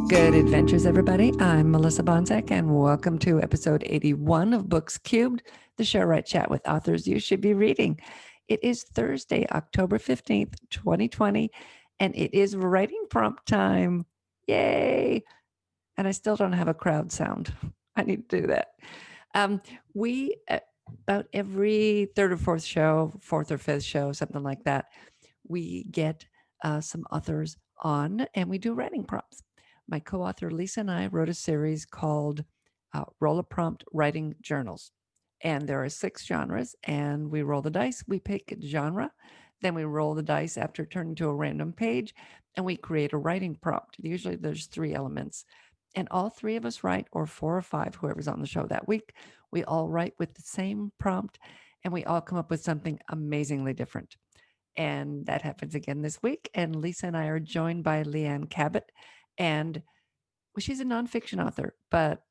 Good adventures, everybody. I'm Melissa Banczak, and welcome to episode 81 of Books Cubed, the show where I chat with authors you should be reading. It is Thursday, October 15th, 2020, and it is writing prompt time. Yay! And I still don't have a crowd sound. I need to do that. We, about every third or fourth show, fourth or fifth show, something like that, we get some authors on and we do writing prompts. My co-author Lisa and I wrote a series called Roll a Prompt Writing Journals. And there are 6 genres, and we roll the dice. We pick a genre, then we roll the dice after turning to a random page, and we create a writing prompt. Usually there's 3 elements. And all 3 of us write, or 4 or 5, whoever's on the show that week. We all write with the same prompt, and we all come up with something amazingly different. And that happens again this week. And Lisa and I are joined by Leanne Kabat. And well, she's a nonfiction author, but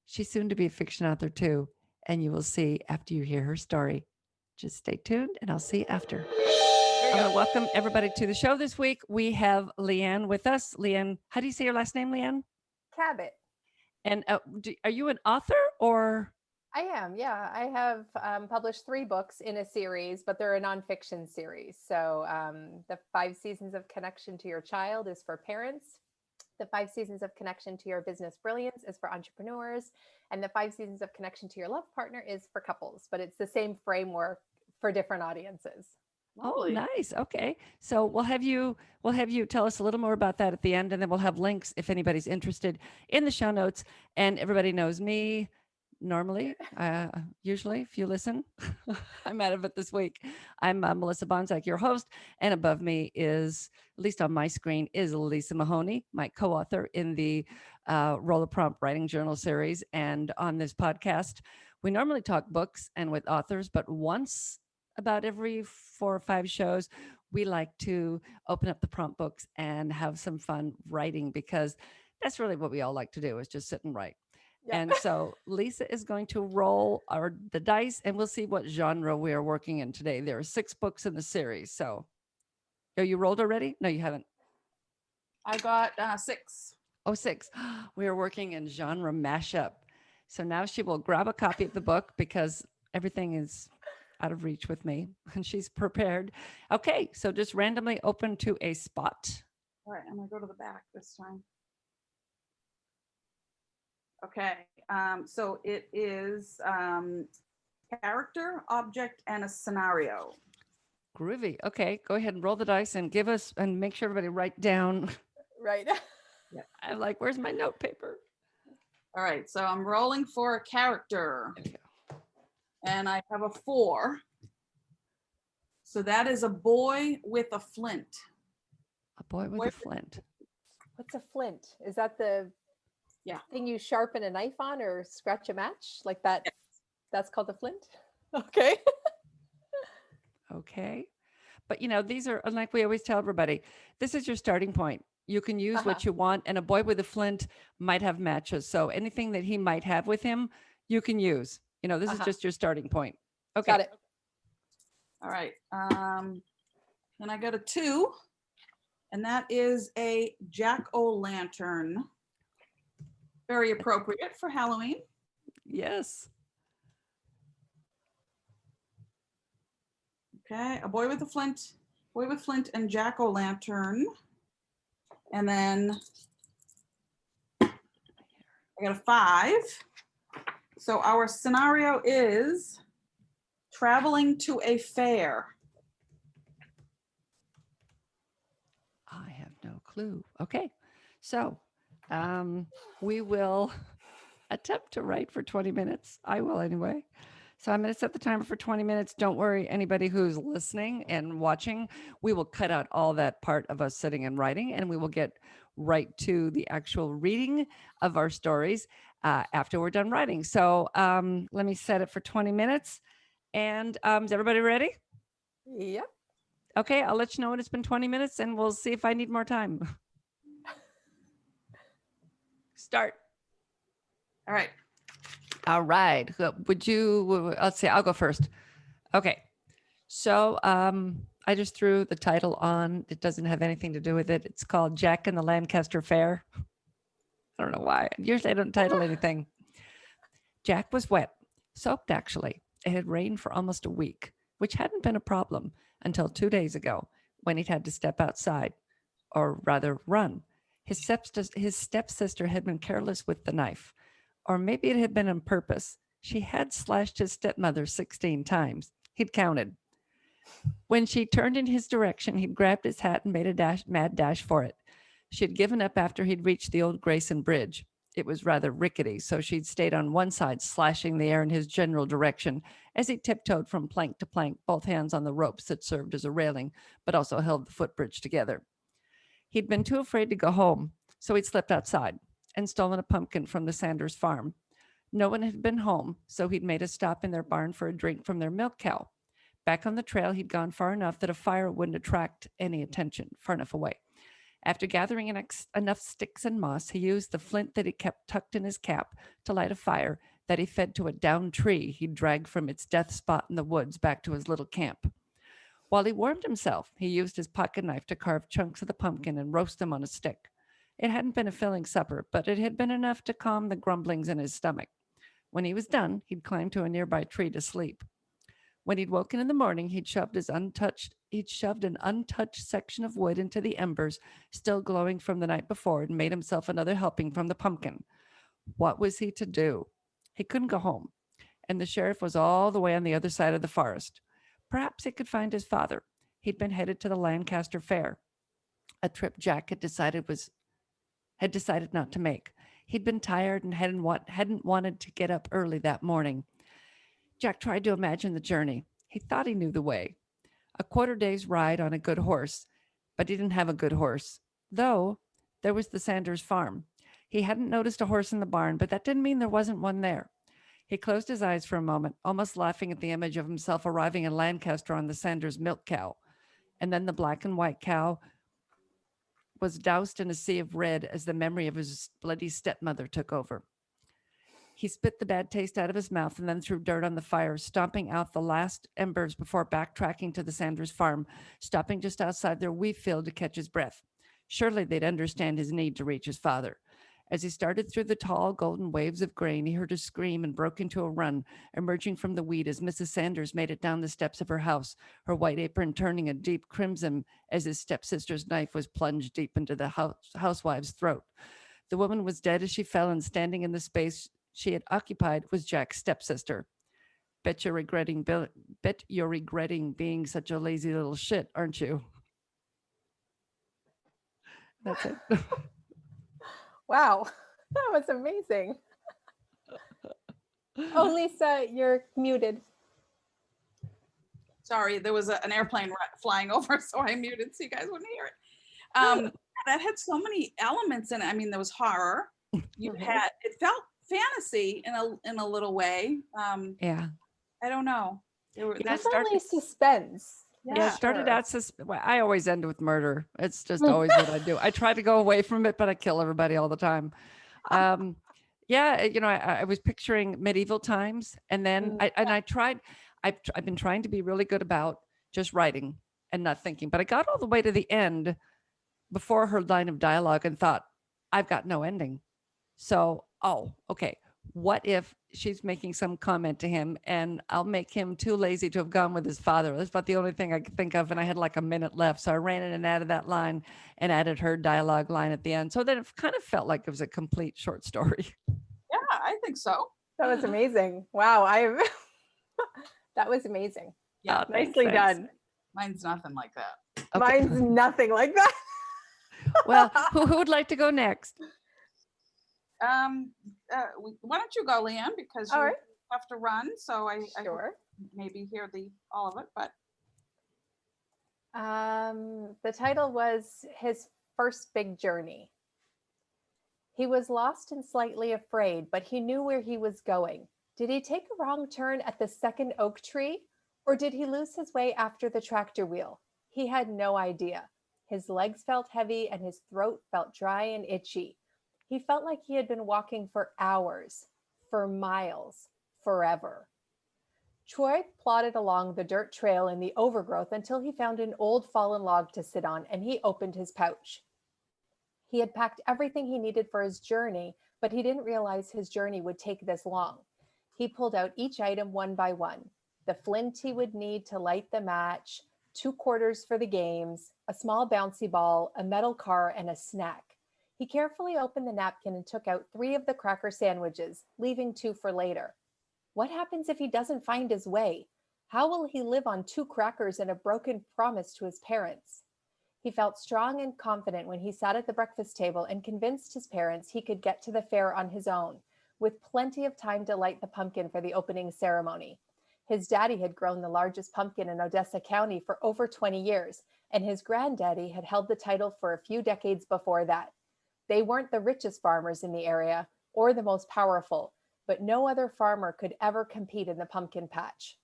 she's soon to be a fiction author too. And you will see after you hear her story. Just stay tuned and I'll see you after. I'm going to welcome everybody to the show this week. We have Leanne with us. Leanne, how do you say your last name, Leanne? Kabat. And are you an author or? I am, yeah. I have published 3 books in a series, but they're a nonfiction series. So the 5 Seasons of Connection to Your Child is for parents. The 5 Seasons of Connection to Your Business Brilliance is for entrepreneurs. And the 5 Seasons of Connection to Your Love Partner is for couples, but it's the same framework for different audiences. Lovely. Oh, nice. Okay. So we'll have you tell us a little more about that at the end, and then we'll have links if anybody's interested in the show notes. And everybody knows me normally, usually, if you listen. I'm out of it this week. I'm Melissa Banczak, your host, and above me is, at least on my screen, is Lisa Mahoney, my co-author in the Roll a Prompt Writing Journal series. And on this podcast, we normally talk books and with authors, but once about every 4 or 5 shows, we like to open up the prompt books and have some fun writing, because that's really what we all like to do, is just sit and write. Yep. And so Lisa is going to roll the dice, and we'll see what genre we are working in today. There are 6 books in the series. So, you rolled already? No, you haven't. I got 6. Oh, 6. We are working in genre mashup. So now she will grab a copy of the book, because everything is out of reach with me, and she's prepared. Okay, so just randomly open to a spot. All right, I'm gonna go to the back this time. Okay, so it is character, object, and a scenario. Groovy. Okay, go ahead and roll the dice and give us, and make sure everybody write down. Right. Yeah. I'm like, where's my note paper? All right, so I'm rolling for a character. And I have a 4. So that is a boy with a flint. A boy with a flint. What's a flint? Is that the thing you sharpen a knife on or scratch a match? Like that? Yes. That's called a flint? Okay. Okay. But these are, like we always tell everybody, this is your starting point. You can use what you want, and a boy with a flint might have matches. So anything that he might have with him, you can use. This is just your starting point. Okay. Got it. All right. And I got a 2, and that is a jack-o'-lantern. Very appropriate for Halloween. Yes. Okay, a boy with a flint, and jack-o'-lantern. And then I got a 5. So our scenario is traveling to a fair. I have no clue. Okay. So we will attempt to write for 20 minutes. I will anyway. So I'm going to set the timer for 20 minutes. Don't worry, anybody who's listening and watching, we will cut out all that part of us sitting and writing, and we will get right to the actual reading of our stories after we're done writing. So let me set it for 20 minutes. And is everybody ready? Yep. Okay, I'll let you know when it's been 20 minutes, and we'll see if I need more time. Start. All right. All right. Would you, let's see, I'll go first. Okay. So I just threw the title on. It doesn't have anything to do with it. It's called Jack and the Lancaster Fair. I don't know why. Usually I don't title anything. Jack was wet, soaked actually. It had rained for almost a week, which hadn't been a problem until 2 days ago when he'd had to step outside, or rather run. His stepsister had been careless with the knife, or maybe it had been on purpose. She had slashed his stepmother 16 times. He'd counted. When she turned in his direction, he'd grabbed his hat and made a mad dash for it. She had given up after he'd reached the old Grayson Bridge. It was rather rickety, so she'd stayed on one side, slashing the air in his general direction as he tiptoed from plank to plank, both hands on the ropes that served as a railing, but also held the footbridge together. He'd been too afraid to go home, so he'd slept outside and stolen a pumpkin from the Sanders farm. No one had been home, so he'd made a stop in their barn for a drink from their milk cow. Back on the trail, he'd gone far enough that a fire wouldn't attract any attention, far enough away. After gathering enough sticks and moss, he used the flint that he kept tucked in his cap to light a fire that he fed to a downed tree he'd dragged from its death spot in the woods back to his little camp. While he warmed himself, he used his pocket knife to carve chunks of the pumpkin and roast them on a stick. It hadn't been a filling supper, but it had been enough to calm the grumblings in his stomach. When he was done, he'd climb to a nearby tree to sleep. When he'd woken in the morning, he'd shoved an untouched section of wood into the embers, still glowing from the night before, and made himself another helping from the pumpkin. What was he to do? He couldn't go home, and the sheriff was all the way on the other side of the forest. Perhaps he could find his father. He'd been headed to the Lancaster Fair, a trip Jack had decided not to make. He'd been tired and hadn't wanted to get up early that morning. Jack tried to imagine the journey. He thought he knew the way. A quarter day's ride on a good horse, but he didn't have a good horse. Though there was the Sanders farm. He hadn't noticed a horse in the barn, but that didn't mean there wasn't one there. He closed his eyes for a moment, almost laughing at the image of himself arriving in Lancaster on the Sanders milk cow. And then the black and white cow was doused in a sea of red as the memory of his bloody stepmother took over. He spit the bad taste out of his mouth and then threw dirt on the fire, stomping out the last embers before backtracking to the Sanders farm, stopping just outside their wheat field to catch his breath. Surely they'd understand his need to reach his father. As he started through the tall, golden waves of grain, he heard a scream and broke into a run, emerging from the wheat as Mrs. Sanders made it down the steps of her house, her white apron turning a deep crimson as his stepsister's knife was plunged deep into the housewife's throat. The woman was dead as she fell, and standing in the space she had occupied was Jack's stepsister. Bet you're regretting being such a lazy little shit, aren't you? That's it. Wow, that was amazing. Oh, Lisa, you're muted. Sorry, there was an airplane flying over, so I muted so you guys wouldn't hear it. That had so many elements in it. I mean, there was horror. It felt fantasy in a little way. Yeah. I don't know. Definitely suspense. Yeah, it started out. I always end with murder. It's just always what I do. I try to go away from it, but I kill everybody all the time. Yeah, I was picturing medieval times, and then I've been trying to be really good about just writing and not thinking. But I got all the way to the end before her line of dialogue and thought, I've got no ending. So, okay. What if she's making some comment to him and I'll make him too lazy to have gone with his father? That's about the only thing I could think of. And I had like a minute left. So I ran in and added that line and added her dialogue line at the end. So that it kind of felt like it was a complete short story. Yeah, I think so. That was amazing. Wow. That was amazing. Yeah, nicely done. Mine's nothing like that. Okay. Mine's nothing like that. Well, who would like to go next? Why don't you go, Leanne, because you have to run. So I maybe hear all of it, but the title was His First Big Journey. He was lost and slightly afraid, but he knew where he was going. Did he take a wrong turn at the second oak tree, or did he lose his way after the tractor wheel? He had no idea. His legs felt heavy and his throat felt dry and itchy. He felt like he had been walking for hours, for miles, forever. Troy plodded along the dirt trail in the overgrowth until he found an old fallen log to sit on, and he opened his pouch. He had packed everything he needed for his journey, but he didn't realize his journey would take this long. He pulled out each item one by one: the flint he would need to light the match, 2 quarters for the games, a small bouncy ball, a metal car, and a snack. He carefully opened the napkin and took out 3 of the cracker sandwiches, leaving 2 for later. What happens if he doesn't find his way? How will he live on 2 crackers and a broken promise to his parents? He felt strong and confident when he sat at the breakfast table and convinced his parents he could get to the fair on his own, with plenty of time to light the pumpkin for the opening ceremony. His daddy had grown the largest pumpkin in Odessa County for over 20 years, and his granddaddy had held the title for a few decades before that. They weren't the richest farmers in the area or the most powerful, but no other farmer could ever compete in the pumpkin patch.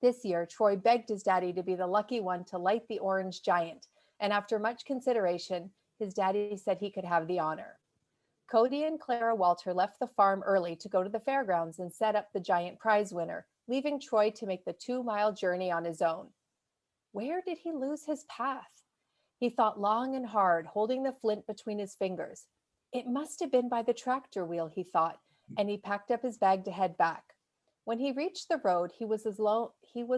This year, Troy begged his daddy to be the lucky one to light the orange giant, and after much consideration, his daddy said he could have the honor. Cody and Clara Walter left the farm early to go to the fairgrounds and set up the giant prize winner, leaving Troy to make the 2-mile journey on his own. Where did he lose his path? He thought long and hard, holding the flint between his fingers. It must have been by the tractor wheel, he thought, and he packed up his bag to head back. When he reached the road, he was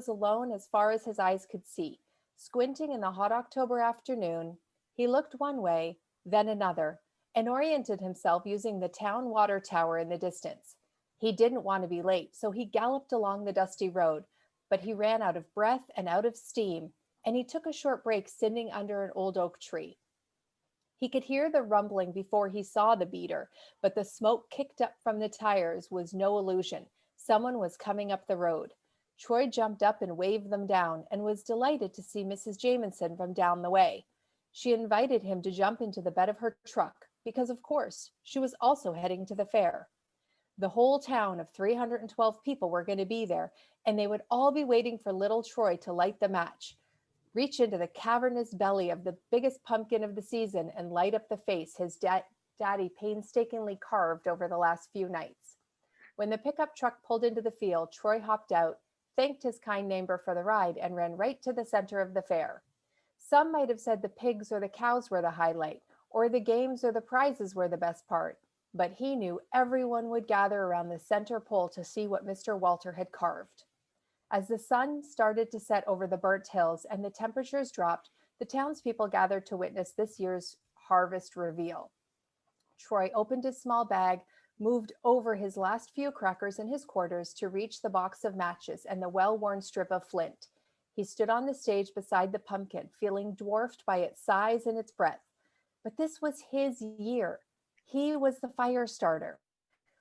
alone as far as his eyes could see. Squinting in the hot October afternoon, he looked one way, then another, and oriented himself using the town water tower in the distance. He didn't want to be late, so he galloped along the dusty road, but he ran out of breath and out of steam, and he took a short break sitting under an old oak tree. He could hear the rumbling before he saw the beater, but the smoke kicked up from the tires was no illusion. Someone was coming up the road. Troy jumped up and waved them down and was delighted to see Mrs. Jamieson from down the way. She invited him to jump into the bed of her truck because, of course, she was also heading to the fair. The whole town of 312 people were going to be there, and they would all be waiting for little Troy to light the match, reach into the cavernous belly of the biggest pumpkin of the season, and light up the face his daddy painstakingly carved over the last few nights. When the pickup truck pulled into the field, Troy hopped out, thanked his kind neighbor for the ride, and ran right to the center of the fair. Some might have said the pigs or the cows were the highlight, or the games or the prizes were the best part, but he knew everyone would gather around the center pole to see what Mr. Walter had carved. As the sun started to set over the burnt hills and the temperatures dropped, the townspeople gathered to witness this year's harvest reveal. Troy opened his small bag, moved over his last few crackers in his quarters to reach the box of matches and the well-worn strip of flint. He stood on the stage beside the pumpkin, feeling dwarfed by its size and its breadth. But this was his year. He was the fire starter.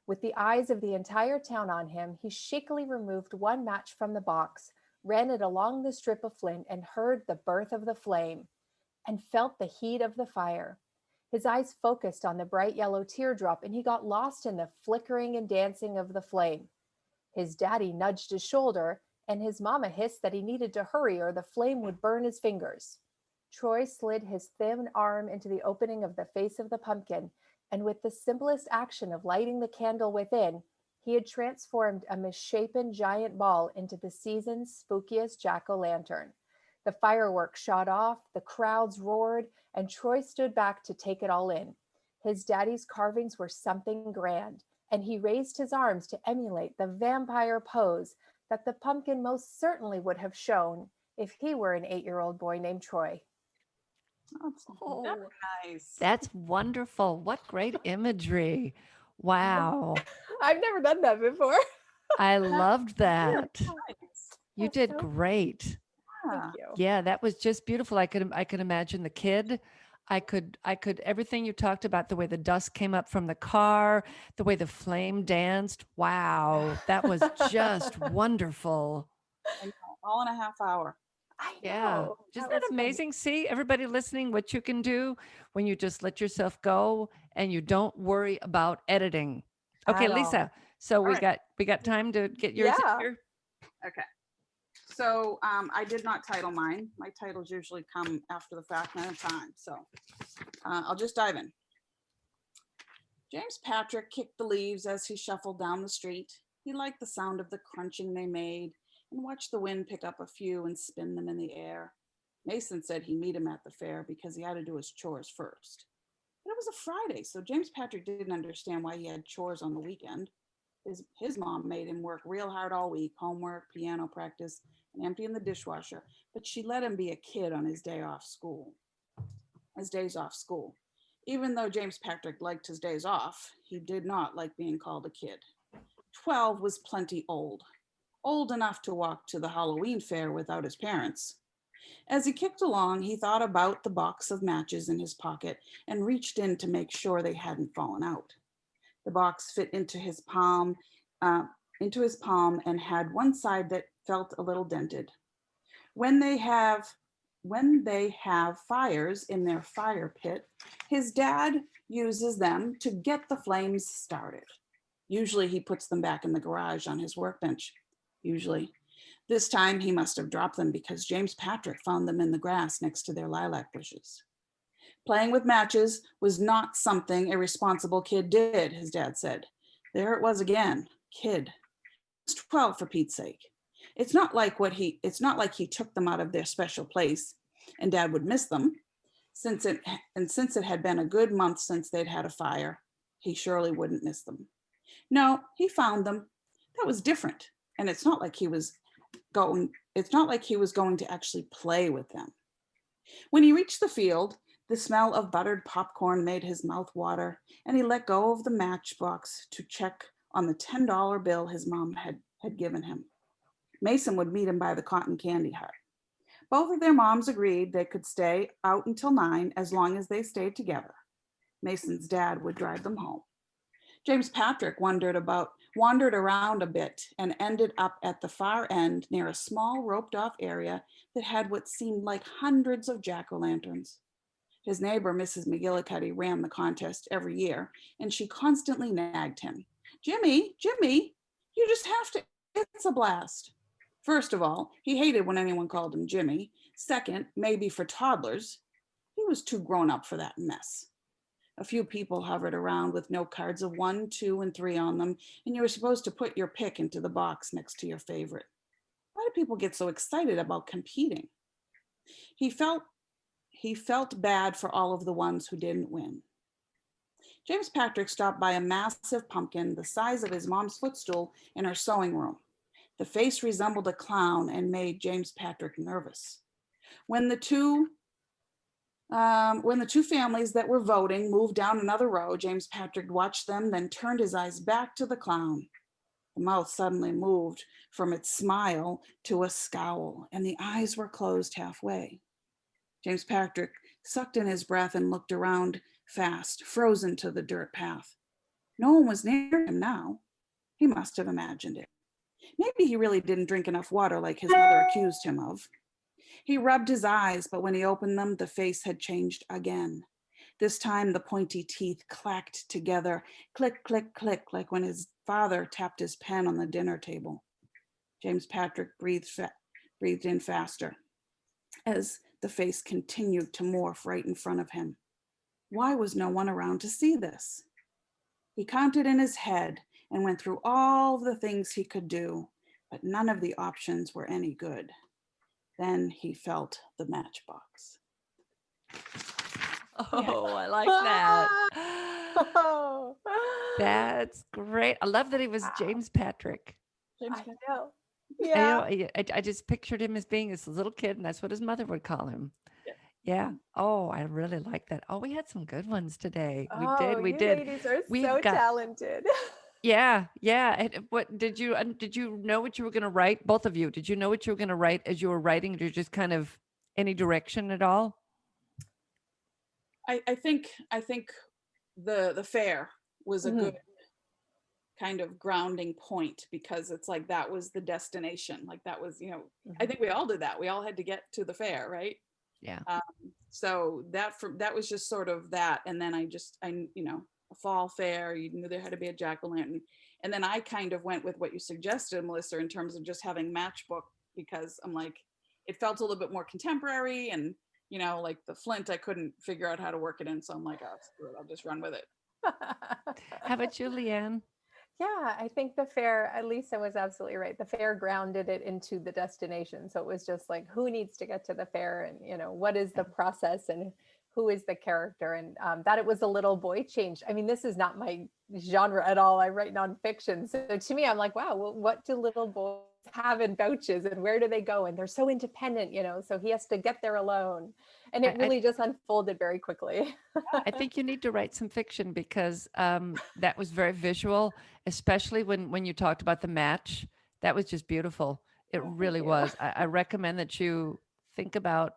With the eyes of the entire town on him, he shakily removed one match from the box, ran it along the strip of flint, and heard the birth of the flame, and felt the heat of the fire. His eyes focused on the bright yellow teardrop, and he got lost in the flickering and dancing of the flame. His daddy nudged his shoulder, and his mama hissed that he needed to hurry or the flame would burn his fingers. Troy slid his thin arm into the opening of the face of the pumpkin, and with the simplest action of lighting the candle within, he had transformed a misshapen giant ball into the season's spookiest jack-o'-lantern. The fireworks shot off, the crowds roared, and Troy stood back to take it all in. His daddy's carvings were something grand, and he raised his arms to emulate the vampire pose that the pumpkin most certainly would have shown if he were an 8-year-old boy named Troy. That's very nice. That's wonderful. What great imagery. Wow. I've never done that before. I loved that. Nice. You That's did so- great. Yeah. Thank you. Yeah, that was just beautiful. I could imagine the kid. I could everything you talked about, the way the dust came up from the car, the way the flame danced. Wow. That was just wonderful. I know, all in a half hour. I Yeah. know. Isn't That that was fun. amazing? See, everybody listening, what you can do when you just let yourself go and you don't worry about editing. Okay, At all. Lisa. So we right. got time to get yours in Yeah. here. Okay. So I did not title mine. My titles usually come after the fact and I have time. So I'll just dive in. James Patrick kicked the leaves as he shuffled down the street. He liked the sound of the crunching they made and watched the wind pick up a few and spin them in the air. Mason said he'd meet him at the fair because he had to do his chores first. It was a Friday, so James Patrick didn't understand why he had chores on the weekend. His mom made him work real hard all week, homework, piano practice, and emptying the dishwasher, but she let him be a kid on his days off school. Even though James Patrick liked his days off, he did not like being called a kid. 12 was plenty old enough to walk to the Halloween fair without his parents. As he kicked along, he thought about the box of matches in his pocket and reached in to make sure they hadn't fallen out. The box fit into his palm, and had one side that felt a little dented. When they have fires in their fire pit, his dad uses them to get the flames started. Usually he puts them back in the garage on his workbench. Usually. This time he must have dropped them because James Patrick found them in the grass next to their lilac bushes. Playing with matches was not something a responsible kid did, his dad said. There it was again, kid. He was 12 for Pete's sake. It's not like he took them out of their special place and Dad would miss them. Since it had been a good month since they'd had a fire, he surely wouldn't miss them. No, he found them. That was different. And it's not like he was going to actually play with them. When he reached the field, the smell of buttered popcorn made his mouth water, and he let go of the matchbox to check on the $10 bill his mom had given him. Mason would meet him by the cotton candy hut. Both of their moms agreed they could stay out until 9 as long as they stayed together. Mason's dad would drive them home. James Patrick wandered around a bit and ended up at the far end near a small roped off area that had what seemed like hundreds of jack-o'-lanterns. His neighbor, Mrs. McGillicuddy, ran the contest every year, and she constantly nagged him. Jimmy, you just have to, it's a blast. First of all, he hated when anyone called him Jimmy. Second, maybe for toddlers, he was too grown up for that mess. A few people hovered around with note cards of 1, 2, and 3 on them, and you were supposed to put your pick into the box next to your favorite. Why do people get so excited about competing? He felt bad for all of the ones who didn't win. James Patrick stopped by a massive pumpkin the size of his mom's footstool in her sewing room. The face resembled a clown and made James Patrick nervous. When the two families that were voting moved down another row, James Patrick watched them, then turned his eyes back to the clown. The mouth suddenly moved from its smile to a scowl, and the eyes were closed halfway. James Patrick sucked in his breath and looked around fast, frozen to the dirt path. No one was near him now. He must have imagined it. Maybe he really didn't drink enough water like his mother accused him of. He rubbed his eyes, but when he opened them, the face had changed again. This time, the pointy teeth clacked together, click, click, click, like when his father tapped his pen on the dinner table. James Patrick breathed in faster as the face continued to morph right in front of him. Why was no one around to see this? He counted in his head and went through all the things he could do, but none of the options were any good. Then he felt the matchbox. Oh, I like that. Oh, That's great. I love that he was wow. James Patrick. I know. And, Yeah. I just pictured him as being this little kid, and that's what his mother would call him. Yeah. Yeah. Oh, I really like that. Oh, we had some good ones today. We Oh, did. We you did. ladies are We've so got- talented. Yeah. Yeah. And what did you know what you were going to write? Both of you, did you know what you were going to write as you were writing? Did you just kind of any direction at all? I think the fair was a Mhm. good kind of grounding point, because it's like that was the destination. Like that was, I think we all did that. We all had to get to the fair, right? Yeah. So that was just sort of that. And then a fall fair, you knew there had to be a jack-o'-lantern. And then I kind of went with what you suggested, Melissa, in terms of just having matchbook, because I'm like, it felt a little bit more contemporary, and like the Flint, I couldn't figure out how to work it in. So I'm like, oh, screw it, I'll just run with it. How about you, Leanne? Yeah, I think the fair, Lisa was absolutely right. The fair grounded it into the destination. So it was just like, who needs to get to the fair, and, what is the process, and who is the character, and that it was a little boy changed. I mean, this is not my genre at all. I write nonfiction. So to me, I'm like, wow, well, what do little boys have in pouches and where do they go? And they're so independent, so he has to get there alone. And it I really just unfolded very quickly. I think you need to write some fiction because that was very visual, especially when you talked about the match. That was just beautiful. It Oh, thank really you. was. I recommend that you think about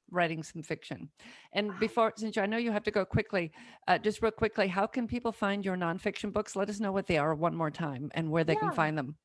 writing some fiction. And before, since I know you have to go quickly, just real quickly, how can people find your nonfiction books? Let us know what they are one more time and where they can Yeah. find them.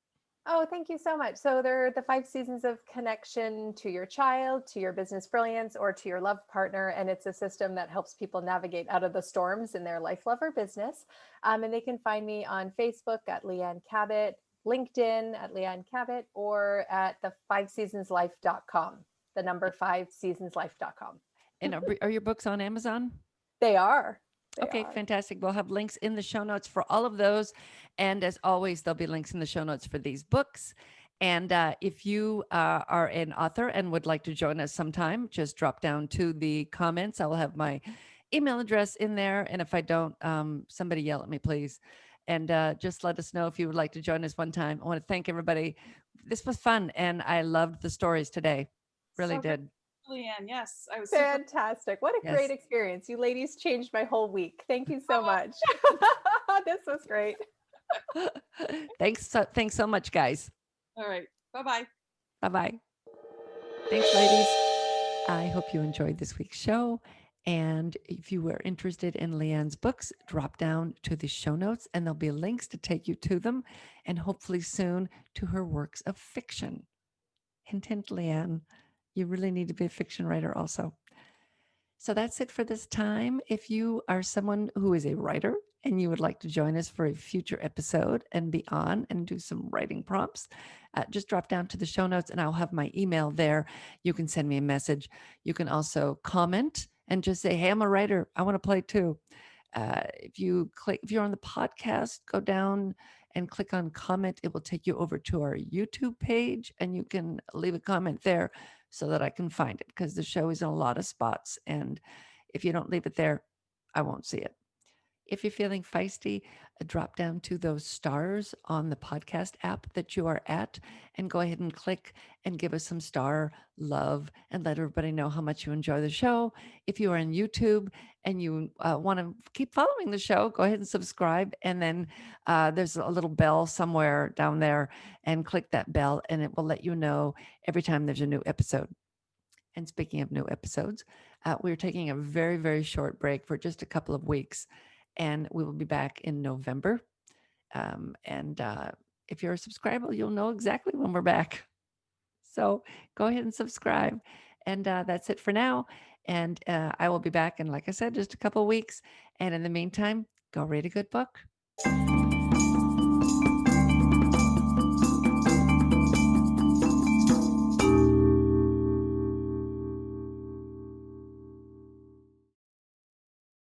Oh, thank you so much. So they're the 5 seasons of connection to your child, to your business brilliance, or to your love partner. And it's a system that helps people navigate out of the storms in their life, love, or business. And they can find me on Facebook at Leanne Kabat, LinkedIn at Leanne Kabat, or at the 5seasonslife.com, the number 5seasonslife.com. And are your books on Amazon? They are. They Okay, are. fantastic. We'll have links in the show notes for all of those. And as always, there'll be links in the show notes for these books. And if you are an author and would like to join us sometime, just drop down to the comments. I will have my email address in there. And if I don't, somebody yell at me, please. And just let us know if you would like to join us one time. I want to thank everybody. This was fun. And I loved the stories today. Really So good, did. Leanne. Yes, I was super. Fantastic. What a great Yes. experience. You ladies changed my whole week. Thank you so much. This was great. Thanks so much, guys. All right. Bye-bye. Bye-bye. Thanks, ladies. I hope you enjoyed this week's show. And if you were interested in Leanne's books, drop down to the show notes and there'll be links to take you to them and hopefully soon to her works of fiction. Hint, hint, Leanne, you really need to be a fiction writer also. So that's it for this time. If you are someone who is a writer and you would like to join us for a future episode and be on and do some writing prompts, just drop down to the show notes and I'll have my email there. You can send me a message. You can also comment and just say, hey, I'm a writer. I want to play too. If you're on the podcast, go down and click on comment. It will take you over to our YouTube page and you can leave a comment there so that I can find it because the show is in a lot of spots. And if you don't leave it there, I won't see it. If you're feeling feisty, drop down to those stars on the podcast app that you are at and go ahead and click and give us some star love and let everybody know how much you enjoy the show. If you are on YouTube and you want to keep following the show, go ahead and subscribe. And then there's a little bell somewhere down there and click that bell and it will let you know every time there's a new episode. And speaking of new episodes, we're taking a very, very short break for just a couple of weeks. And we will be back in November. If you're a subscriber, you'll know exactly when we're back. So go ahead and subscribe. And that's it for now. And I will be back in, like I said, just a couple of weeks. And in the meantime, go read a good book.